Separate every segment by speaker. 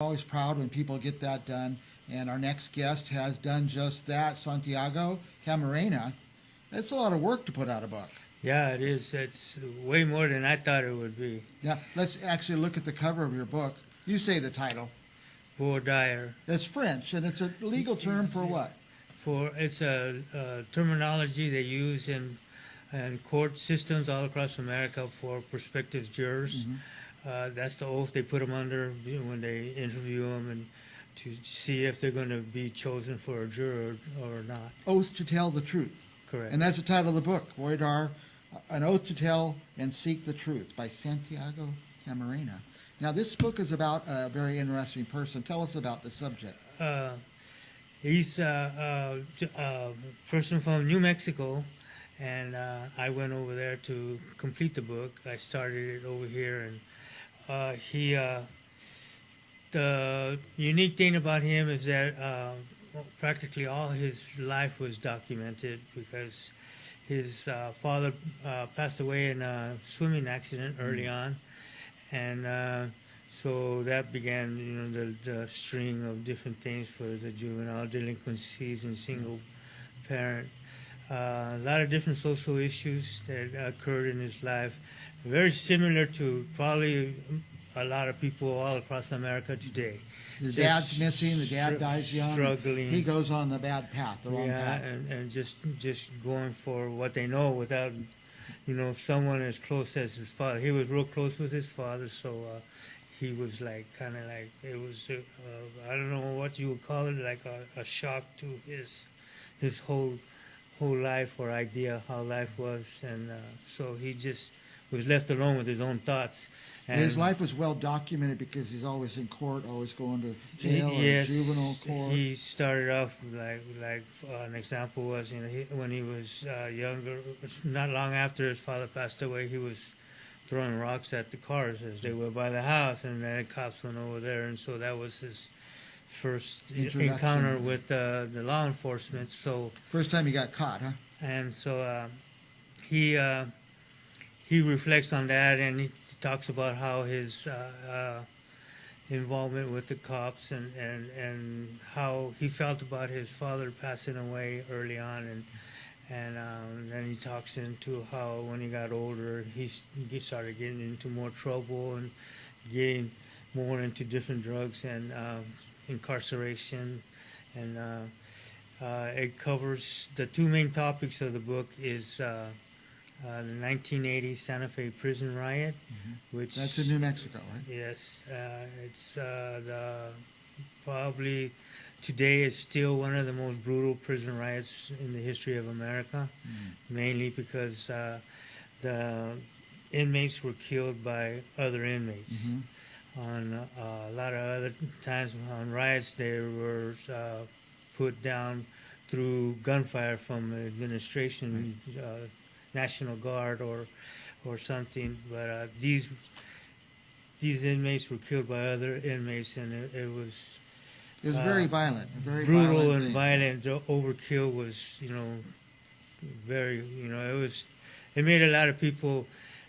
Speaker 1: Always proud when people get that done. And our next guest has done just that, Santiago Camarena. It's a lot of work to put out a book.
Speaker 2: Yeah, it is. It's way more than I thought it would be.
Speaker 1: Yeah, let's actually look at the cover of your book. You say the title.
Speaker 2: Pour dire.
Speaker 1: It's French, and it's a legal term for what?
Speaker 2: It's a terminology they use in court systems all across America for prospective jurors. That's the oath they put them under when they interview them and to see if they're going to be chosen for a juror or not.
Speaker 1: Oath to tell the truth.
Speaker 2: Correct.
Speaker 1: And that's the title of the book, Voidar, An Oath to Tell and Seek the Truth by Santiago Camarena. Now, this book is about a very interesting person. Tell us about the subject.
Speaker 2: He's a person from New Mexico, and I went over there to complete the book. I started it over here, and the unique thing about him is that practically all his life was documented because his father passed away in a swimming accident early on, and so that began, the string of different things for the juvenile delinquencies and single parent. A lot of different social issues that occurred in his life, very similar to probably a lot of people all across America today.
Speaker 1: The dad's missing, the dad dies young.
Speaker 2: Struggling.
Speaker 1: He goes on the bad path, the wrong path.
Speaker 2: And just going for what they know without, someone as close as his father. He was real close with his father, so he was it was, I don't know what you would call it, like a shock to his whole life or idea how life was, and so he just was left alone with his own thoughts. And
Speaker 1: his life was well documented because he's always in court, always going to jail or juvenile court.
Speaker 2: He started off like an example was, when he was younger, not long after his father passed away, he was throwing rocks at the cars as they were by the house, and then cops went over there, and so that was his first encounter with the law enforcement. So
Speaker 1: first time he got caught, huh?
Speaker 2: And so he reflects on that, and he talks about how his involvement with the cops and how he felt about his father passing away early on, and then he talks into how when he got older he started getting into more trouble and getting more into different drugs and incarceration, and it covers the two main topics of the book is the 1980 Santa Fe prison riot, which
Speaker 1: that's in New Mexico, right?
Speaker 2: Yes, it's probably today is still one of the most brutal prison riots in the history of America, mainly because the inmates were killed by other inmates. On a lot of other times on riots, they were put down through gunfire from the administration, National Guard or something. But these inmates were killed by other inmates, and it was
Speaker 1: very violent, very
Speaker 2: brutal
Speaker 1: violent
Speaker 2: and violent. The overkill was, very, it made a lot of people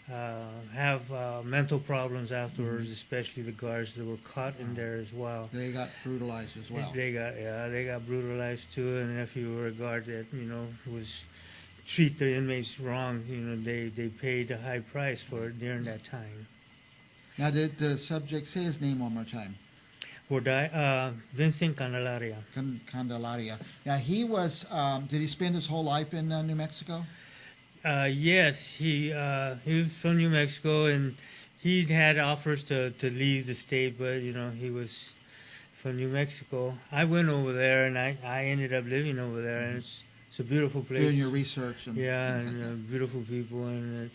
Speaker 2: have mental problems afterwards, especially the guards that were caught in there as well.
Speaker 1: They got brutalized as well.
Speaker 2: They got brutalized too, and if you were a guard that was treat the inmates wrong, they paid a high price for it during that time.
Speaker 1: Now, did the subject say his name one more time?
Speaker 2: Vincent Candelaria.
Speaker 1: Candelaria. Now, he was. Did he spend his whole life in New Mexico?
Speaker 2: Yes, he was from New Mexico, and he had offers to leave the state, but he was from New Mexico. I went over there, and I ended up living over there, and it's a beautiful place.
Speaker 1: Doing your research.
Speaker 2: And beautiful people, and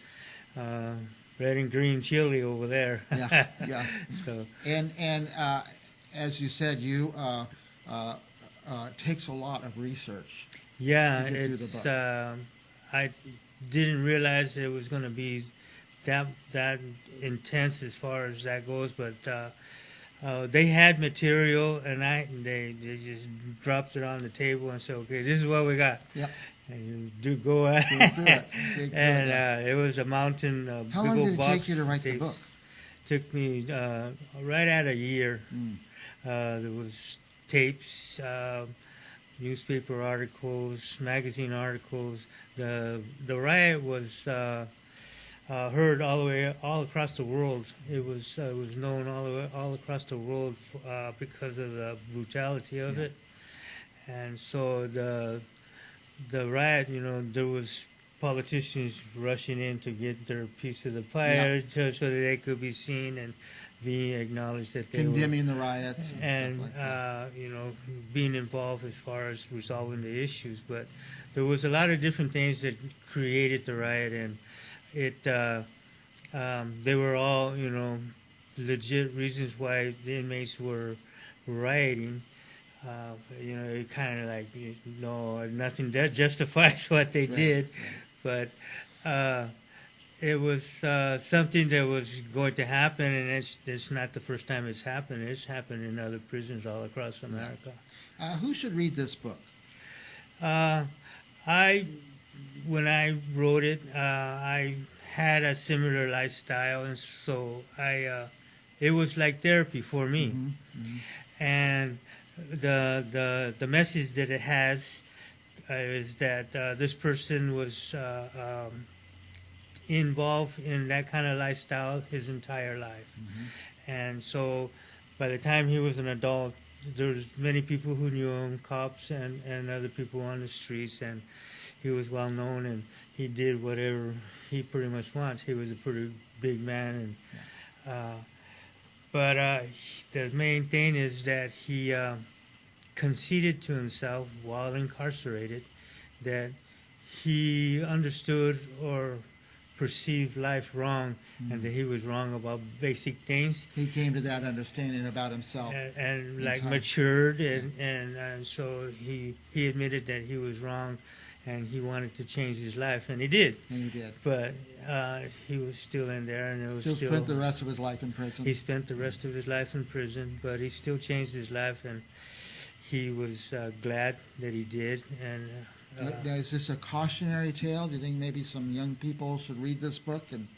Speaker 2: red and green chili over there.
Speaker 1: Yeah.
Speaker 2: So
Speaker 1: and as you said, it takes a lot of research.
Speaker 2: Yeah,
Speaker 1: to get through the book.
Speaker 2: I didn't realize it was going to be that intense as far as that goes, but they had material, and they just dropped it on the table and said, "Okay, this is what we got."
Speaker 1: Yep.
Speaker 2: And you go through
Speaker 1: it.
Speaker 2: And it was a mountain.
Speaker 1: How long did it take you to write the book?
Speaker 2: Took me right at a year. There was tapes, newspaper articles, magazine articles. The riot was heard all across the world. It was known all across the world because of the brutality of it. And so the riot, there was politicians rushing in to get their piece of the pie, so that they could be seen and be acknowledged that they
Speaker 1: Condemning the riots
Speaker 2: and
Speaker 1: stuff like that.
Speaker 2: being involved as far as resolving the issues. But there was a lot of different things that created the riot, and they were all legit reasons why the inmates were rioting. It kind of like nothing that justifies what they did, but it was something that was going to happen, and it's not the first time it's happened. It's happened in other prisons all across America.
Speaker 1: Who should read this book?
Speaker 2: When I wrote it, I had a similar lifestyle, and so it was like therapy for me. And the message that it has is that this person was involved in that kind of lifestyle his entire life. And so by the time he was an adult, there was many people who knew him, cops and other people on the streets, and he was well known, and he did whatever he pretty much wants. He was a pretty big man, and but the main thing is that he conceded to himself while incarcerated that he understood or perceived life wrong, and that he was wrong about basic things.
Speaker 1: He came to that understanding about himself.
Speaker 2: And like matured, and so he admitted that he was wrong, and he wanted to change his life, and he did.
Speaker 1: And he did.
Speaker 2: But he was still in there, and it was still
Speaker 1: spent the rest of his life in prison.
Speaker 2: He spent the rest of his life in prison, but he still changed his life, and he was glad that he did. And
Speaker 1: now, is this a cautionary tale? Do you think maybe some young people should read this book? And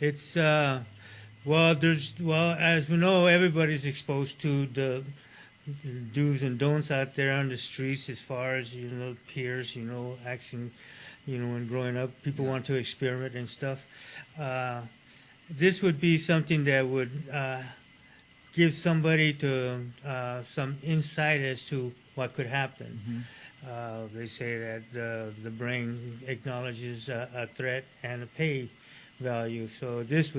Speaker 2: it's as we know, everybody's exposed to the do's and don'ts out there on the streets as far as peers, acting, when growing up, people want to experiment and stuff. This would be something that would give somebody some insight as to what could happen. They say that the brain acknowledges a threat and a pay value. So this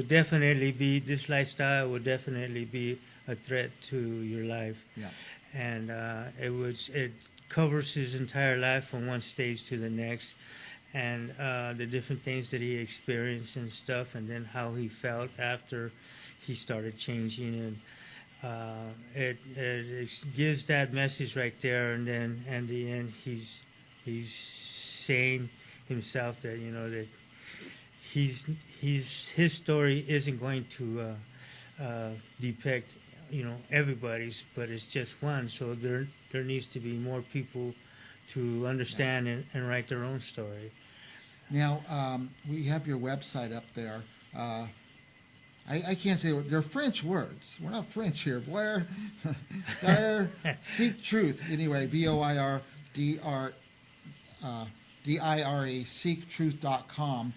Speaker 2: lifestyle would definitely be a threat to your life.
Speaker 1: Yeah.
Speaker 2: And it covers his entire life from one stage to the next, and the different things that he experienced and stuff, and then how he felt after he started changing. And it gives that message right there, and then in the end he's saying himself that that his story isn't going to depict everybody's, but it's just one. So there needs to be more people to understand and write their own story.
Speaker 1: Now, we have your website up there. I can't say they're French words. We're not French here. Blair, seek truth. Anyway, VOIRDIRE, seektruth.com.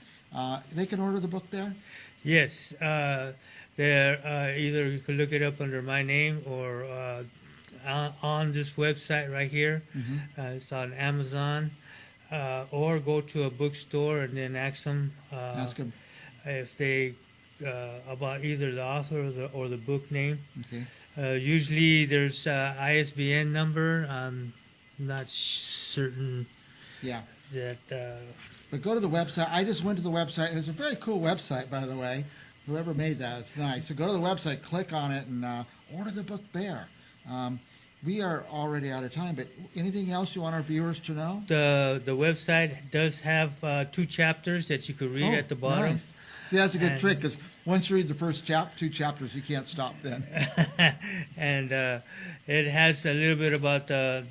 Speaker 1: They can order the book there?
Speaker 2: Yes. There, either you can look it up under my name or on this website right here. It's on Amazon, or go to a bookstore and then ask them if they about either the author or the book name.
Speaker 1: Okay.
Speaker 2: Usually there's ISBN number. I'm not certain.
Speaker 1: Yeah.
Speaker 2: That.
Speaker 1: But go to the website. I just went to the website. It's a very cool website, by the way. Whoever made that, it's nice. So go to the website, click on it, and order the book there. We are already out of time, but anything else you want our viewers to know?
Speaker 2: The website does have 2 chapters that you could read at the bottom.
Speaker 1: Nice. See, that's a good trick, because once you read the first 2 chapters, you can't stop then.
Speaker 2: And it has a little bit about the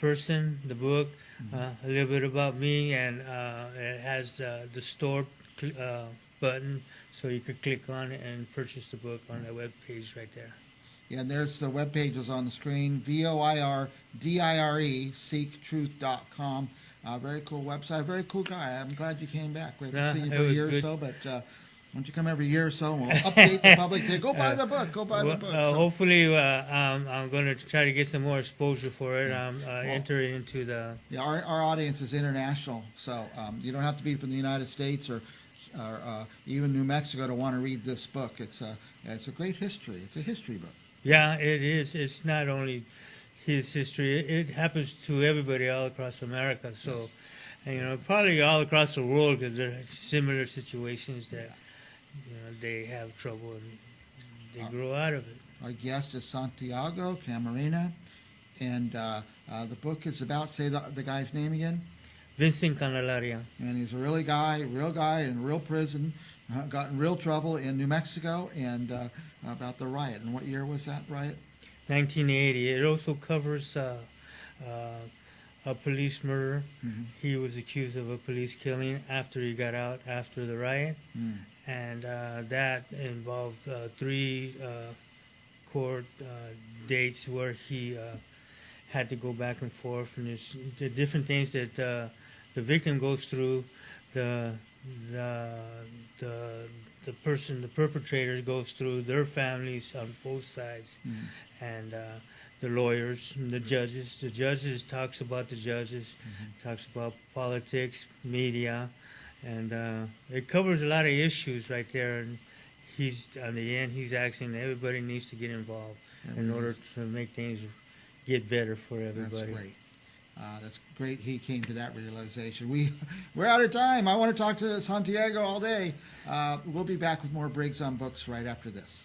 Speaker 2: person, the book, a little bit about me, and it has the store button, so you could click on it and purchase the book on that web page right there.
Speaker 1: And there's the web pages on the screen, VOIRDIRE, seektruth.com. Very cool website, very cool guy. I'm glad you came back. We haven't seen you for a year or so, but why don't you come every year or so and we'll update the public. Say, go buy the book, go buy the book. So,
Speaker 2: hopefully, I'm going to try to get some more exposure for it. I'm entering into the...
Speaker 1: yeah, our audience is international, so you don't have to be from the United States or even New Mexico to want to read this book. It's a great history. It's a history book.
Speaker 2: Yeah, it is. It's not only his history. It happens to everybody all across America. So,
Speaker 1: Yes.
Speaker 2: and, probably all across the world, because there are similar situations that they have trouble and they grow out of it.
Speaker 1: Our guest is Santiago Camarena, and the book is about, say the guy's name again?
Speaker 2: Vincent Candelaria.
Speaker 1: And he's a real guy in real prison, got in real trouble in New Mexico, and about the riot. And what year was that riot?
Speaker 2: 1980. It also covers a police murder.
Speaker 1: Mm-hmm.
Speaker 2: He was accused of a police killing after he got out after the riot.
Speaker 1: Mm.
Speaker 2: And that involved 3 court dates where he had to go back and forth, and the different things that the victim goes through, the perpetrator goes through, their families on both sides, and the lawyers, and the judges. The judges talks about the judges, talks about politics, media. And it covers a lot of issues right there. And he's asking everybody needs to get involved in order to make things get better for everybody.
Speaker 1: That's great. That's great. He came to that realization. We're out of time. I want to talk to Santiago all day. We'll be back with more Briggs on Books right after this.